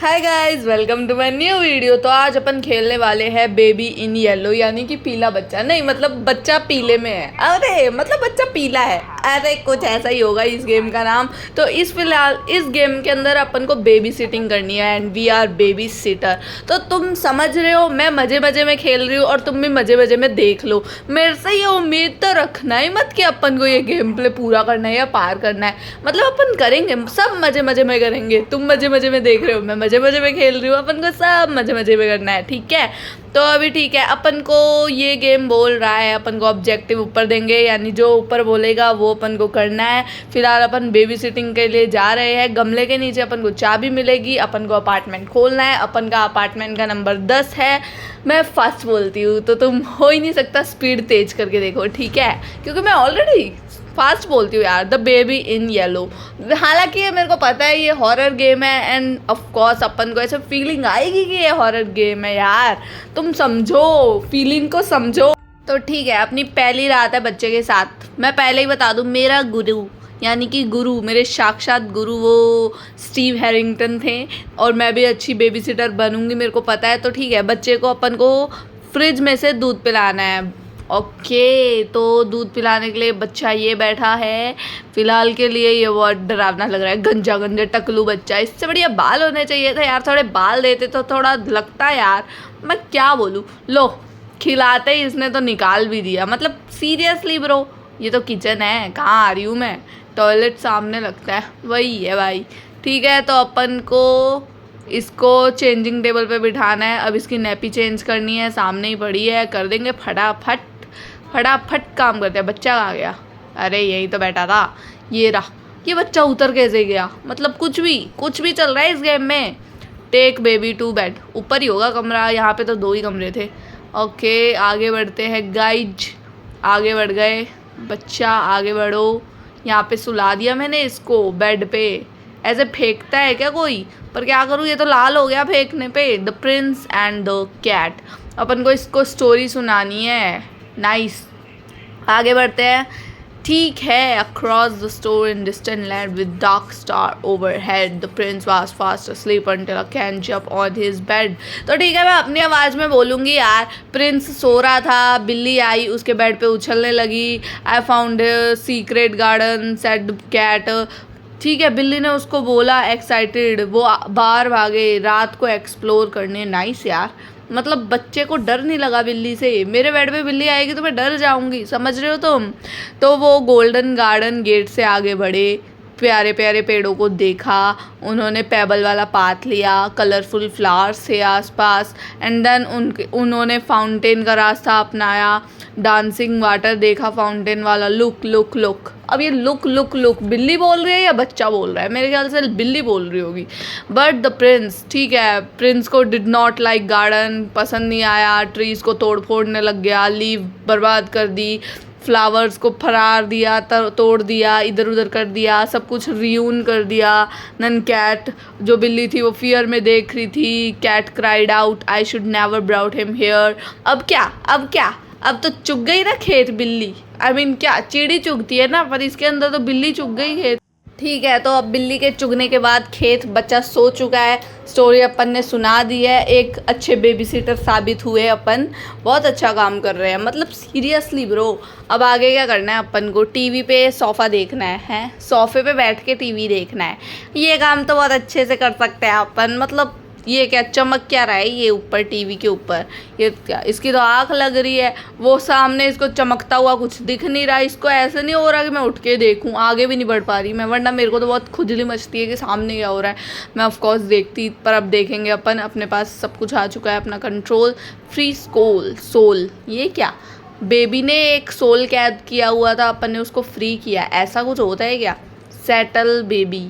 Hi guys, welcome to my new video. तो आज अपन खेलने वाले हैं बेबी इन येलो, यानी कि पीला बच्चा। नहीं मतलब बच्चा पीले में है। अरे मतलब बच्चा पीला है, अरे कुछ ऐसा ही होगा इस गेम का नाम। तो फिलहाल इस गेम के अंदर अपन को बेबी सिटिंग करनी है and we are baby sitter. तो तुम समझ रहे हो, मैं मजे मजे में खेल रही हूँ और तुम भी मजे मजे में देख लो। मेरे से ये उम्मीद तो रखना ही मत कि अपन को ये गेम प्ले पूरा करना है या पार करना है। मतलब अपन करेंगे, सब मजे मजे में करेंगे। तुम मजे मजे में देख रहे हो, मैं मजे मजे में खेल रही हूँ। अपन को सब मजे मजे में करना है, ठीक है। तो अभी ठीक है, अपन को ये गेम बोल रहा है अपन को ऑब्जेक्टिव ऊपर देंगे, यानी जो ऊपर बोलेगा वो अपन को करना है। फिलहाल अपन बेबी सिटिंग के लिए जा रहे हैं। गमले के नीचे अपन को चाबी मिलेगी, अपन को अपार्टमेंट खोलना है। अपन का अपार्टमेंट का नंबर 10 है। मैं फर्स्ट बोलती हूँ तो तुम हो ही नहीं सकता, स्पीड तेज करके देखो, ठीक है, क्योंकि मैं ऑलरेडी फास्ट बोलती हूँ यार। द बेबी इन येलो, हालांकि ये मेरे को पता है ये हॉरर गेम है एंड ऑफ कोर्स अपन को ऐसे फीलिंग आएगी कि ये हॉरर गेम है यार। तुम समझो, फीलिंग को समझो। तो ठीक है, अपनी पहली रात है बच्चे के साथ। मैं पहले ही बता दूँ, मेरा गुरु यानी कि गुरु, मेरे साक्षात गुरु वो स्टीव हैरिंगटन थे और मैं भी अच्छी बेबी सिटर बनूंगी, मेरे को पता है। तो ठीक है, बच्चे को अपन को फ्रिज में से दूध पिलाना है। ओके, तो दूध पिलाने के लिए बच्चा ये बैठा है। फिलहाल के लिए ये बहुत डरावना लग रहा है, गंजा गंजा टकलू बच्चा। इससे बढ़िया बाल होने चाहिए था यार, थोड़े बाल देते तो थोड़ा लगता यार। मैं क्या बोलूँ, लो खिलाते ही इसने तो निकाल भी दिया। मतलब सीरियसली ब्रो, ये तो किचन है, कहाँ आ रही हूँ मैं। टॉयलेट सामने लगता है, वही है भाई। ठीक है, तो अपन को इसको चेंजिंग टेबल पे बिठाना है। अब इसकी नैपी चेंज करनी है, सामने ही पड़ी है, कर देंगे फटाफट। फटाफट काम करते हैं। बच्चा कहाँ गया? अरे यही तो बैठा था, ये रहा। ये बच्चा उतर कैसे गया? मतलब कुछ भी चल रहा है इस गेम में। टेक बेबी टू बेड, ऊपर ही होगा कमरा, यहाँ पे तो 2 ही कमरे थे। ओके, आगे बढ़ते हैं गाइज। आगे बढ़ गए, बच्चा आगे बढ़ो। यहाँ पे सुला दिया मैंने इसको बेड पे। ऐसे फेंकता है क्या कोई? पर क्या करूँ, ये तो लाल हो गया फेंकने पे। The prince and the cat, अपन को इसको स्टोरी सुनानी है। नाइस, आगे बढ़ते हैं। ठीक है, across the store in distant land with dark star overhead the Prince was fast asleep until a can jump on his bed। तो ठीक है, मैं अपनी आवाज़ में बोलूँगी यार। प्रिंस सो रहा था, बिल्ली आई उसके बेड पे उछलने लगी। I found secret garden said cat. ठीक है, बिल्ली ने उसको बोला एक्साइटेड, वो बाहर भागे रात को एक्सप्लोर करने। नाइस यार, मतलब बच्चे को डर नहीं लगा बिल्ली से। मेरे बेड पे बिल्ली आएगी तो मैं डर जाऊंगी, समझ रहे हो तुम। तो वो गोल्डन गार्डन गेट से आगे बढ़े, प्यारे प्यारे पेड़ों को देखा। उन्होंने पेबल वाला पाथ लिया, कलरफुल फ्लावर्स थे आसपास। एंड देन उन्होंने फाउंटेन का रास्ता अपनाया। डांसिंग वाटर देखा फाउंटेन वाला। लुक लुक लुक, अब ये लुक लुक लुक बिल्ली बोल रही है या बच्चा बोल रहा है? मेरे ख्याल से बिल्ली बोल रही होगी। बट द प्रिंस, ठीक है, प्रिंस को डिड नॉट लाइक गार्डन, पसंद नहीं आया। ट्रीज़ को तोड़ फोड़ने लग गया, लीव बर्बाद कर दी, फ्लावर्स को फरार दिया, तोड़ दिया, इधर उधर कर दिया, सब कुछ रियून कर दिया। नन कैट, जो बिल्ली थी वो फियर में देख रही थी। Cat cried out, I should never brought him here. अब क्या, अब क्या, अब तो चुग गई ना खेत बिल्ली। आई मीन क्या, चिड़ी चुगती है ना, पर इसके अंदर तो बिल्ली चुग गई खेत। ठीक है, तो अब बिल्ली के चुगने के बाद खेत बच्चा सो चुका है। स्टोरी अपन ने सुना दी है, एक अच्छे बेबी सिटर साबित हुए अपन। बहुत अच्छा काम कर रहे हैं, मतलब सीरियसली ब्रो। अब आगे क्या करना है अपन को? टीवी पे सोफ़ा देखना है, सोफ़े पे बैठ के टीवी देखना है। ये काम तो बहुत अच्छे से कर सकते हैं अपन। मतलब ये क्या चमक क्या रहा है ये ऊपर टीवी के ऊपर? ये क्या, इसकी तो आँख लग रही है, वो सामने इसको चमकता हुआ कुछ दिख नहीं रहा। इसको ऐसे नहीं हो रहा कि मैं उठ के देखूं, आगे भी नहीं बढ़ पा रही मैं, वरना मेरे को तो बहुत खुजली मचती है कि सामने क्या हो रहा है। मैं ऑफकोर्स देखती, पर अब देखेंगे अपन। अपने पास सब कुछ आ चुका है, अपना कंट्रोल फ्री सोल। ये क्या, बेबी ने एक सोल कैद किया हुआ था, अपन ने उसको फ्री किया, ऐसा कुछ होता है क्या? सेटल बेबी,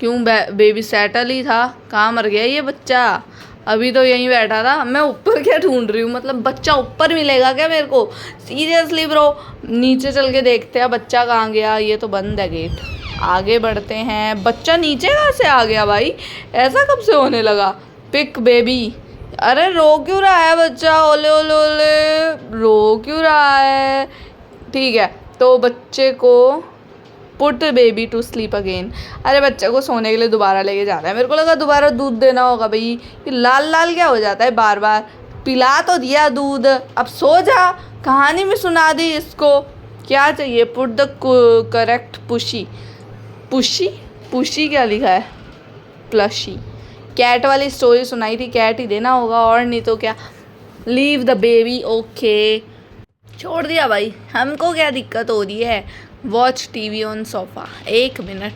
क्यों बेबी सेटल ही था, कहाँ मर गया ये बच्चा? अभी तो यहीं बैठा था। मैं ऊपर क्या ढूंढ रही हूँ, मतलब बच्चा ऊपर मिलेगा क्या मेरे को? सीरियसली ब्रो, नीचे चल के देखते हैं बच्चा कहाँ गया। ये तो बंद है गेट। आगे बढ़ते हैं। बच्चा नीचे कहाँ से आ गया भाई? ऐसा कब से होने लगा? पिक बेबी, अरे रो क्यों रहा है बच्चा? ओले ओले ओले, रो क्यों रहा है? ठीक है, तो बच्चे को put baby to sleep again. अरे बच्चे को सोने के लिए दोबारा लेके जाना है। मेरे को लगा दोबारा दूध देना होगा भाई, ये लाल लाल क्या हो जाता है बार बार। पिला तो दिया दूध, अब सो जा। कहानी में सुना दी इसको। क्या चाहिए? Put the correct pushy. Pushy pushy क्या लिखा है? प्लशी। कैट वाली स्टोरी सुनाई थी, कैट ही देना होगा और नहीं तो क्या। Leave the baby. ओके, छोड़ दिया भाई, हमको क्या दिक्कत हो रही है। Watch TV on sofa. 1 minute,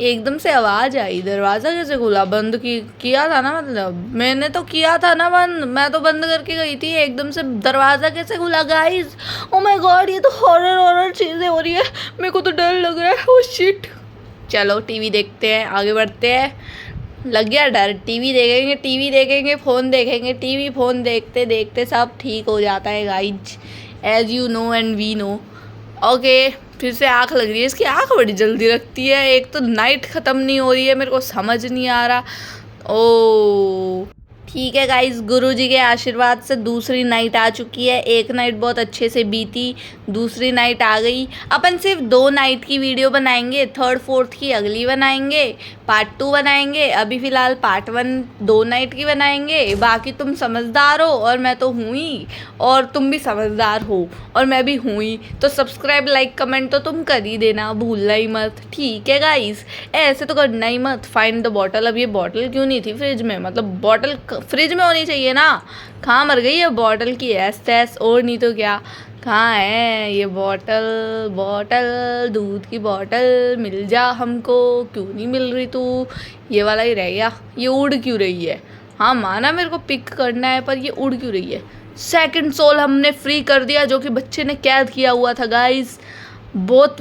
एकदम से आवाज़ आई। दरवाज़ा कैसे खुला? बंद किया था ना, मतलब मैंने तो किया था ना बंद, मैं तो बंद करके गई थी। एकदम से दरवाज़ा कैसे खुला गाइस? ओ माय गॉड, ये तो हॉरर चीज़ें हो रही है, मेरे को तो डर लग रहा है। Oh shit. चलो टीवी देखते हैं, आगे बढ़ते हैं। लग गया डर। टीवी देखेंगे, फ़ोन देखेंगे। टीवी फ़ोन देखते देखते सब ठीक हो जाता है guys, as you know and we know. Okay, फिर से आँख लग रही है। इसकी आँख बड़ी जल्दी लगती है। एक तो नाइट ख़त्म नहीं हो रही है, मेरे को समझ नहीं आ रहा। ओ ठीक है गाइज, गुरुजी के आशीर्वाद से दूसरी नाइट आ चुकी है। एक नाइट बहुत अच्छे से बीती, दूसरी नाइट आ गई। अपन सिर्फ 2 नाइट की वीडियो बनाएंगे, 3rd 4th की अगली बनाएंगे, पार्ट 2 बनाएंगे। अभी फ़िलहाल पार्ट 1 2 नाइट की बनाएंगे। बाकी तुम समझदार हो और मैं तो हूँ ही, और तुम भी समझदार हो और मैं भी हूँ ही, तो सब्सक्राइब लाइक कमेंट तो तुम कर ही देना, भूलना ही मत। ठीक है गाइस, ऐसे तो करना ही मत। Find the bottle. अब ये बॉटल क्यों नहीं थी फ्रिज में? मतलब बॉटल फ्रिज में होनी चाहिए ना, कहाँ मर गई है बॉटल की ऐस तैस, और नहीं तो क्या। कहाँ है ये बॉटल? दूध की बॉटल मिल जा हमको, क्यों नहीं मिल रही तू? ये वाला ही रह गया। ये उड़ क्यों रही है? हाँ माना मेरे को पिक करना है, पर ये उड़ क्यों रही है? सेकंड सोल हमने फ्री कर दिया, जो कि बच्चे ने कैद किया हुआ था गाइस। बहुत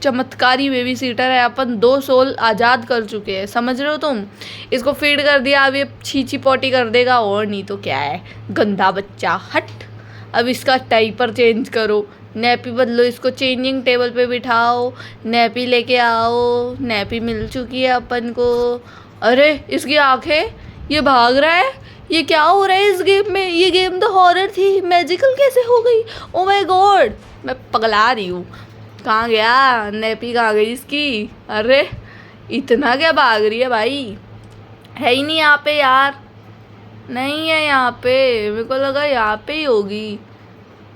चमत्कारी बेबी सीटर है। अपन 2 सोल आज़ाद कर चुके हैं, समझ रहे हो तुम? इसको फीड कर दिया, अब ये छींची पोटी कर देगा, और नहीं तो क्या है। गंदा बच्चा, हट। अब इसका डायपर चेंज करो, नैपी बदलो, इसको चेंजिंग टेबल पे बिठाओ, नैपी लेके आओ। नैपी मिल चुकी है अपन को। अरे इसकी आंखें, ये भाग रहा है। ये क्या हो रहा है इस गेम में? ये गेम तो हॉरर थी, मैजिकल कैसे हो गई? ओ माय गॉड, मैं पगला रही हूँ। कहाँ गया नैपी? कहाँ गई इसकी? अरे इतना क्या भाग रही है भाई? है ही नहीं यहाँ पे यार। नहीं है यहाँ पे, मेरे को लगा यहाँ पे ही होगी।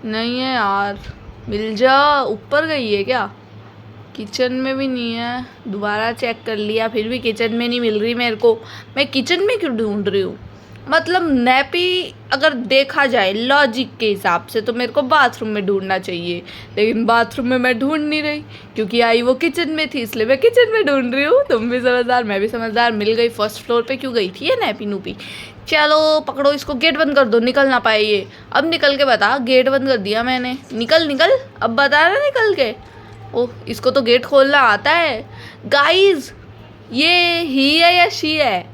नहीं है यार, मिल जा। ऊपर गई है क्या? किचन में भी नहीं है। दोबारा चेक कर लिया, फिर भी किचन में नहीं मिल रही मेरे को। मैं किचन में क्यों ढूंढ रही हूँ? मतलब नैपी अगर देखा जाए लॉजिक के हिसाब से तो मेरे को बाथरूम में ढूंढना चाहिए, लेकिन बाथरूम में मैं ढूंढ नहीं रही, क्योंकि आई वो किचन में थी, इसलिए मैं किचन में ढूंढ रही हूँ। तुम भी समझदार, मैं भी समझदार। मिल गई। 1st फ्लोर पे क्यों गई थी ये नैपी नूपी? चलो पकड़ो इसको, गेट बंद कर दो, निकल ना पाए ये। अब निकल के बता। गेट बंद कर दिया मैंने, निकल अब बता ना निकल के। ओह, इसको तो गेट खोलना आता है गाइज। ये ही है या शी है?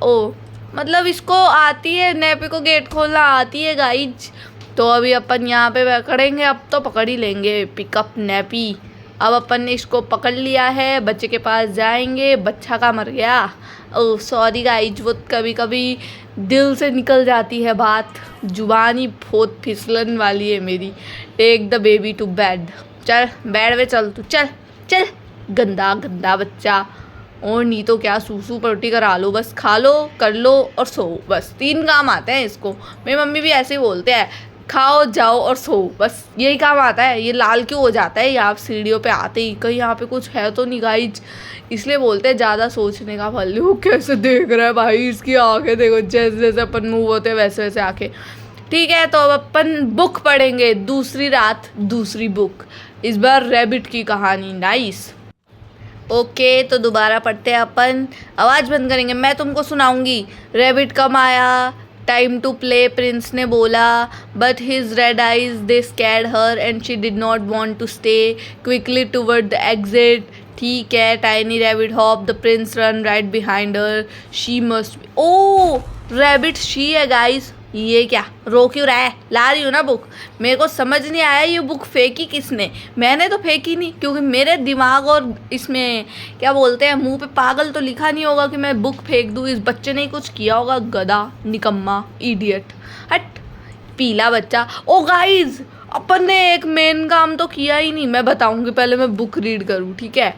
ओह, मतलब इसको आती है, नैपी को गेट खोलना आती है गाइज। तो अभी अपन यहाँ पे पकड़ेंगे, अब तो पकड़ ही लेंगे। Pickup nappy. अब अपन ने इसको पकड़ लिया है, बच्चे के पास जाएंगे। बच्चा का मर गया। ओह सॉरी गाइज, वो कभी कभी दिल से निकल जाती है बात, जुबानी बहुत फिसलन वाली है मेरी। Take the baby to bed. चल बेड पे चल तू, चल। गंदा बच्चा, और नहीं तो क्या। सूसू पलटी करा लो, बस खा लो, कर लो और सो। बस 3 काम आते हैं इसको। मेरी मम्मी भी ऐसे ही बोलते हैं, खाओ जाओ और सो, बस यही काम आता है। ये लाल क्यों हो जाता है यहाँ सीढ़ियों पे आते ही? कहीं यहाँ पे कुछ है तो नहीं गाइज, इसलिए बोलते हैं ज़्यादा सोचने का फल। वो कैसे देख रहा है भाई, इसकी आंखें देखो, जैसे जैसे अपन मूव होते हैं वैसे वैसे आंखें। ठीक है, तो अब अपन बुक पढ़ेंगे। दूसरी रात दूसरी बुक, इस बार रैबिट की कहानी। नाइस। ओके, तो दोबारा पढ़ते हैं अपन। आवाज़ बंद करेंगे, मैं तुमको सुनाऊंगी। रैबिट कम आया, टाइम टू प्ले, प्रिंस ने बोला। But his red eyes they scared her and she did not want to stay quickly toward the exit. ठीक है, tiny rabbit hop, the prince run right behind her. She must be, oh rabbit she है guys. ये क्या रो क्यों रहा है? ला रही हूँ ना बुक। मेरे को समझ नहीं आया ये बुक फेंकी किसने। मैंने तो फेंकी नहीं, क्योंकि मेरे दिमाग और इसमें क्या बोलते हैं, मुंह पे पागल तो लिखा नहीं होगा कि मैं बुक फेंक दूँ। इस बच्चे ने ही कुछ किया होगा, गधा, निकम्मा, इडियट, हट। पीला बच्चा। ओ गाइज, अपन ने एक मेन काम तो किया ही नहीं। मैं बताऊंगी, पहले मैं बुक रीड करूँ, ठीक है।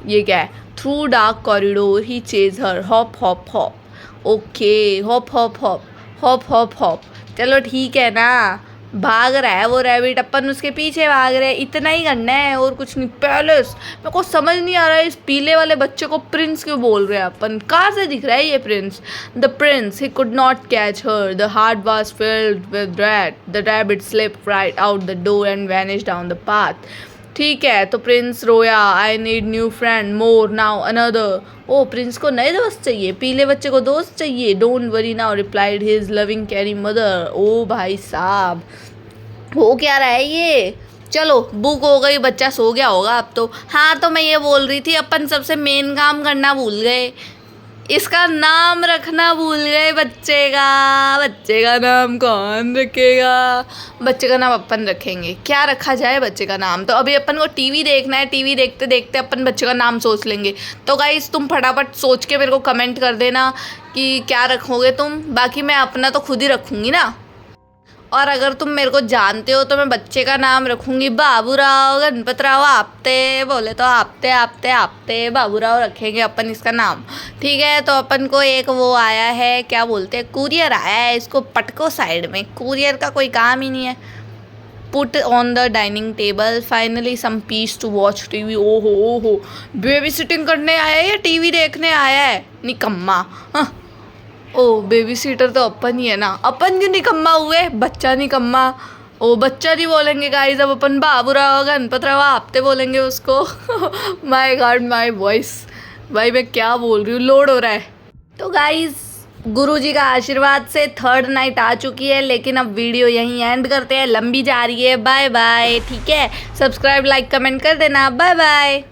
ये क्या है? Through dark corridor he chase her, hop hop hop. Okay, hop hop hop hop hop hop. चलो ठीक है ना, भाग रहा है वो रैबिट, अपन उसके पीछे भाग रहे हैं, इतना ही करना है और कुछ नहीं। पैलेस, मेरे को समझ नहीं आ रहा है इस पीले वाले बच्चे को प्रिंस क्यों बोल रहे हैं अपन। कहाँ से दिख रहा है ये prince? The prince he could not catch her, the heart was filled with rat, the rabbit slip right out the door and vanish down the path. ठीक है, तो प्रिंस रोया, I need new friend, more now another. ओ, prince को नए दोस्त चाहिए, पीले बच्चे को दोस्त चाहिए। Don't worry now, replied his loving carry mother. ओ भाई साहब, हो क्या रहा है ये? चलो, बुक हो गई, बच्चा सो गया होगा अब तो। हाँ, तो मैं ये बोल रही थी, अपन सबसे मेन काम करना भूल गए, इसका नाम रखना भूल गए बच्चे का। बच्चे का नाम कौन रखेगा? बच्चे का नाम अपन रखेंगे। क्या रखा जाए बच्चे का नाम? तो अभी अपन को टीवी देखना है, टीवी देखते देखते अपन बच्चे का नाम सोच लेंगे। तो गाइस, तुम फटाफट सोच के मेरे को कमेंट कर देना कि क्या रखोगे तुम। बाकी मैं अपना तो खुद ही रखूँगी ना। और अगर तुम मेरे को जानते हो तो मैं बच्चे का नाम रखूँगी बाबूराव गणपतराव आप्ते। बोले तो आप्ते आप्ते आप्ते बाबूराव रखेंगे अपन इसका नाम। ठीक है, तो अपन को एक वो आया है, क्या बोलते हैं, कुरियर आया है, इसको पटको साइड में। कुरियर का कोई काम ही नहीं है। Put on the dining table, finally some peace to watch TV. ओहो ओहो, बेबी सिटिंग करने आया है या टीवी देखने आया है? निकम्मा। हाँ, ओ, बेबी सीटर तो अपन ही है ना। अपन क्यों निकम्मा हुए? बच्चा निकम्मा। ओ, बच्चा नहीं बोलेंगे गाइस, अब अपन बाबूराव गणपतराव आप्ते बोलेंगे उसको। My God, my voice. भाई मैं क्या बोल रही हूँ, लोड हो रहा है। तो गाइस, गुरुजी का आशीर्वाद से थर्ड नाइट आ चुकी है, लेकिन अब वीडियो यहीं एंड करते हैं, लंबी जा रही है। Bye bye. ठीक है, सब्सक्राइब लाइक कमेंट कर देना। Bye bye.